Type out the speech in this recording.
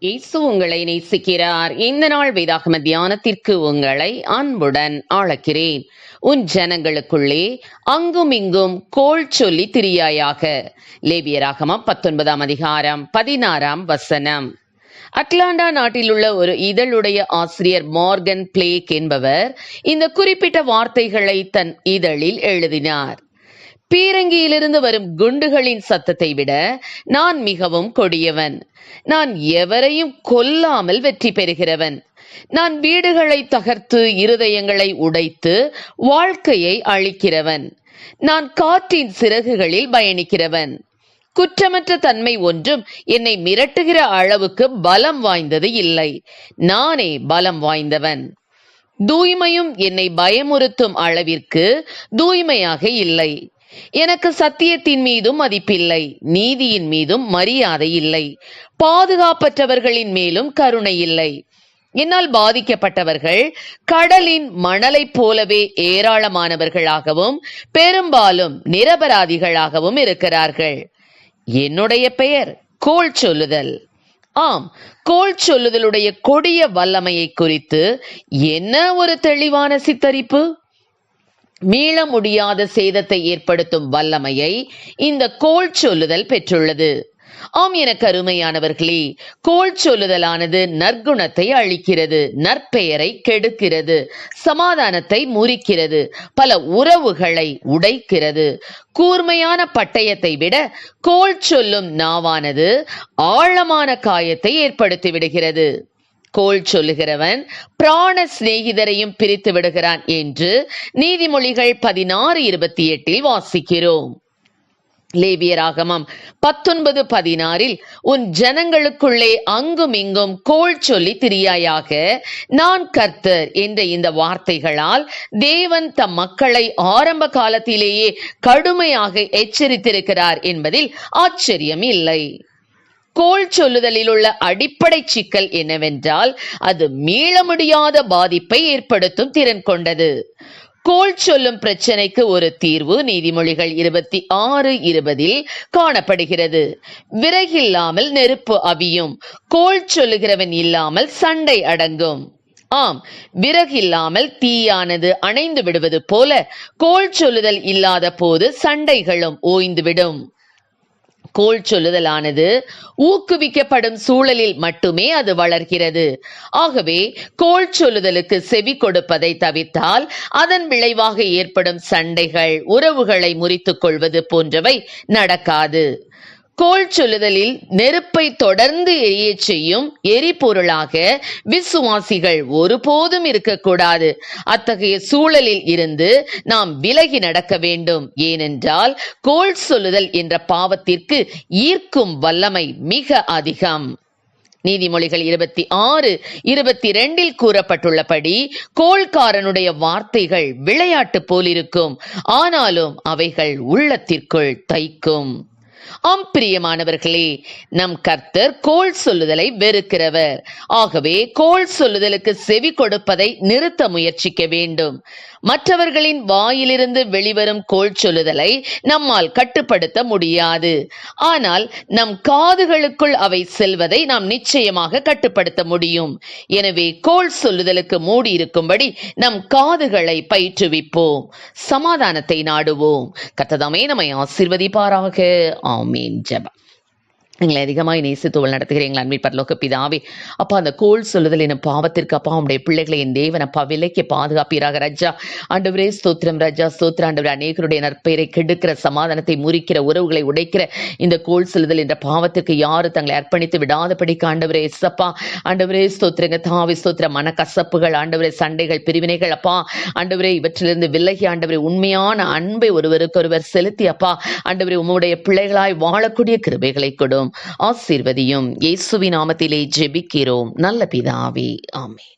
இயேசு உங்களை நேசிக்கிறார். இந்த நாள் வேதாகம தியானத்திற்கு உங்களை அன்புடன் அழைக்கிறேன். உன் ஜனங்களுக்குள்ளே அங்கும் இங்கும் கோள் சொல்லி திரியாயாக. லேவியராகமம் 19 அதிகாரம் 16 அட்லாண்டா நாட்டில் உள்ள ஒரு இதழுடைய ஆசிரியர் மார்கன் பிளேக் என்பவர் இந்த குறிப்பிட்ட வார்த்தைகளை தன் இதழில் எழுதினார். பீரங்கியிலிருந்து வரும் குண்டுகளின் சத்தத்தை விட நான் மிகவும் கொடியவன். நான் எவரையும் கொல்லாமல் வெற்றி பெறுகிறவன். நான் வீடுகளை தகர்த்து இருதயங்களை உடைத்து வாழ்க்கையை அழிக்கிறவன். நான் காற்றின் சிறகுகளில் பயணிக்கிறவன். குற்றமற்ற தன்மை ஒன்றும் என்னை மிரட்டுகிற அளவுக்கு பலம் வாய்ந்தது இல்லை. நானே பலம் வாய்ந்தவன். தூய்மையும் என்னை பயமுறுத்தும் அளவிற்கு தூய்மையாக இல்லை. எனக்கு சத்தியத்தின் மீதும் மதிப்பில்லை, நீதியின் மீதும் மரியாதை இல்லை, பாதுகாப்பற்றவர்களின் மேலும் கருணை இல்லை. என்னால் பாதிக்கப்பட்டவர்கள் கடலின் மணலைப் போலவே ஏராளமானவர்களாகவும் பெரும்பாலும் நிரபராதிகளாகவும் இருக்கிறார்கள். என்னுடைய பெயர் கோள் சொல்லுதல். ஆம், கோள் சொல்லுதலுடைய கொடிய வல்லமையை குறித்து என்ன ஒரு தெளிவான சித்தரிப்பு! மீள முடியாத சேதத்தை ஏற்படுத்தும் வல்லமையை இந்த கோள் சொல்லுதல் பெற்றுள்ளது. ஆம், எனக்கு அருமையானவர்களே, கோள் சொல்லுதலானது நற்குணத்தை அழிக்கிறது, நற்பெயரை கெடுக்கிறது, சமாதானத்தை முறிக்கிறது, பல உறவுகளை உடைக்கிறது. கூர்மையான பட்டயத்தை விட கோள் சொல்லும் நாவானது ஆழமான காயத்தை ஏற்படுத்தி விடுகிறது. கோள் சொல்லுகிறவன் பிராண சிநேகிதரையும் பிரித்து விடுகிறான் என்று நீதிமொழிகள் 16:28 வாசிக்கிறோம். லேவியராகமம் 19:16 உன் ஜனங்களுக்குள்ளே அங்கும் இங்கும் கோள் சொல்லி திரியாயாக, நான் கர்த்தர் என்ற இந்த வார்த்தைகளால் தேவன் தம் மக்களை ஆரம்ப காலத்திலேயே கடுமையாக எச்சரித்திருக்கிறார் என்பதில் ஆச்சரியம் இல்லை. கோள் சொல்லுதலில் உள்ள அடிப்படை சிக்கல் என்னவென்றால் அது மீள முடியாத பாதிப்பை ஏற்படுத்தும் திறன் கொண்டது. கோள் சொல்லும் பிரச்சனைக்கு ஒரு தீர்வு நீதிமொழிகள் 26:20 காணப்படுகிறது. விறகில்லாமல் நெருப்பு அவியும், கோள் சொல்லுகிறவன் இல்லாமல் சண்டை அடங்கும். ஆம், விறகில்லாமல் தீயானது அணைந்து விடுவது போல கோள் சொல்லுதல் இல்லாத போது சண்டைகளும் ஓய்ந்துவிடும். கோள் சொல்லுதலானது ஊக்குவிக்கப்படும் சூழலில் மட்டுமே அது வளர்கிறது. ஆகவே கோள் சொல்லுதலுக்கு செவி கொடுப்பதை தவிர்த்தால் அதன் விளைவாக ஏற்படும் சண்டைகள், உறவுகளை முறித்துக் கொள்வது போன்றவை நடக்காது. கோள் சொல்லுதலில் நெருப்பை தொடர்ந்து எரிய செய்யும் எரிபொருளாக விசுவாசிகள் ஒருபோதும் இருக்கக்கூடாது. அத்தகைய சூழலில் இருந்து நாம் விலகி நடக்க வேண்டும். ஏனென்றால் கோள் சொல்லுதல் என்ற பாவத்திற்கு ஈர்க்கும் வல்லமை மிக அதிகம். நீதிமொழிகள் 26:22 கூறப்பட்டுள்ளபடி கோள்காரனுடைய வார்த்தைகள் விளையாட்டு போலிருக்கும், ஆனாலும் அவைகள் உள்ளத்திற்குள் தைக்கும். ஆம் பிரியமானவர்களே, நம் கர்த்தர் கோள் சொல்லுதலை வெறுக்கிறவர். ஆகவே கோள் சொல்லுதலுக்கு செவி கொடுப்பதை நிறுத்த முயற்சிக்க வேண்டும். மற்றவர்களின் வாயிலிருந்து வெளிவரும் கோள் சொல்லுதலை நம்மால் கட்டுப்படுத்த முடியாது. ஆனால் நம் காதுகளுக்குள் அவை செல்வதை நாம் நிச்சயமாக கட்டுப்படுத்த முடியும். எனவே கோள் சொல்லுதலுக்கு மூடி இருக்கும்படி நம் காதுகளை பயிற்றுவிப்போம். சமாதானத்தை நாடுவோம். கர்த்தர் நம்மை ஆசீர்வதிப்பாராக. ஆமீன். ஜெபம். எங்களை அதிகமாய் நேசித்து நடத்துகிற எங்கள் அன்பின் பரலோக பிதாவே, அப்பா, அந்த கோள் சொல்லுதல் எனும் பாவத்திற்கு அப்பா உடைய பிள்ளைகளை என் தேவன் அப்பா விலைக்கு பாதுகாப்பீராக. ரஜா ஆண்டவரே ஸ்தோத்திரம், ரஜா ஸ்தோத்திரம். ஆண்டவரே, அநேகருடைய நற்பெயரை கெடுக்கிற, சமாதானத்தை முறிக்கிற, உறவுகளை உடைக்கிற இந்த கோள் சொல்லுதல் என்ற பாவத்திற்கு யாரும் தங்களை அர்ப்பணித்து விடாதபடிக்கு ஆண்டவரே எஸ்ஸப்பா, ஆண்டவரே ஸ்தோத்திரங்க தாவி ஸ்தோத்திர. மனக்கசப்புகள் ஆண்டவரே, சண்டைகள், பிரிவினைகள் அப்பா ஆண்டவரே, இவற்றிலிருந்து விலகி ஆண்டவரே உண்மையான அன்பை ஒருவருக்கு ஒருவர் செலுத்தி அப்பா ஆண்டவரே உம்முடைய பிள்ளைகளாய் வாழக்கூடிய கிருபைகளை கொடும். ஆசீர்வதியும். இயேசுவின் நாமத்திலே ஜெபிக்கிறோம் நல்ல பிதாவே. ஆமென்.